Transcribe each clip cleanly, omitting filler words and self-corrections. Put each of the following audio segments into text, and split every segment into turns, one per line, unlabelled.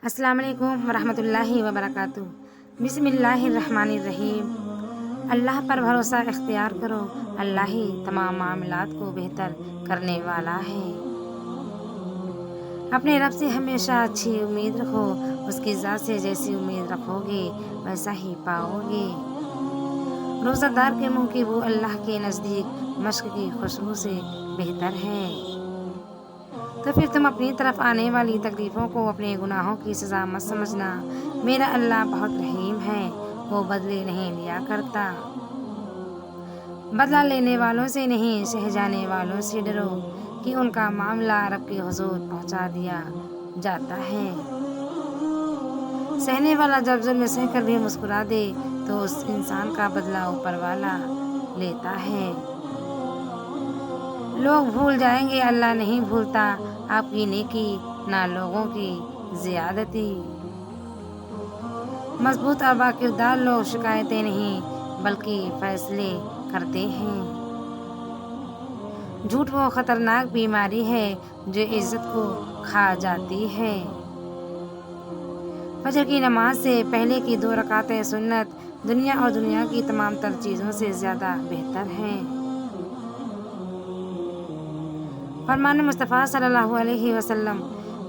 السلام علیکم ورحمۃ اللہ وبرکاتہ۔ بسم اللہ الرحمن الرحیم۔ اللہ پر بھروسہ اختیار کرو، اللہ ہی تمام معاملات کو بہتر کرنے والا ہے۔ اپنے رب سے ہمیشہ اچھی امید رکھو، اس کی ذات سے جیسی امید رکھو گے ویسا ہی پاؤ گے۔ روزہ دار کے منہ کی بو اللہ کے نزدیک مشک کی خوشبو سے بہتر ہے۔ تو پھر تم اپنی طرف آنے والی تکلیفوں کو اپنے گناہوں کی سزا مت سمجھنا، میرا اللہ بہت رحیم ہے، وہ بدلے نہیں لیا کرتا۔ بدلہ لینے والوں سے نہیں، سہ جانے والوں سے ڈرو کہ ان کا معاملہ رب کے حضور پہنچا دیا جاتا ہے۔ سہنے والا جب ظلم سہ کر بھی مسکرا دے تو اس انسان کا بدلہ اوپر والا لیتا ہے۔ لوگ بھول جائیں گے، اللہ نہیں بھولتا آپ کی نیکی نہ لوگوں کی زیادتی۔ مضبوط اور باکردار لوگ شکایتیں نہیں بلکہ فیصلے کرتے ہیں۔ جھوٹ وہ خطرناک بیماری ہے جو عزت کو کھا جاتی ہے۔ فجر کی نماز سے پہلے کی 2 رکعتیں سنت دنیا اور دنیا کی تمام تر چیزوں سے زیادہ بہتر ہیں۔ فرمان مصطفیٰ صلی اللہ علیہ وسلم،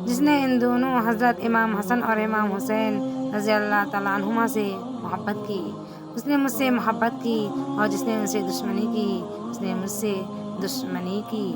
جس نے ان دونوں حضرت امام حسن اور امام حسین رضی اللہ تعالیٰ عنہما سے محبت کی، اس نے مجھ سے محبت کی، اور جس نے ان سے دشمنی کی، اس نے مجھ سے دشمنی کی۔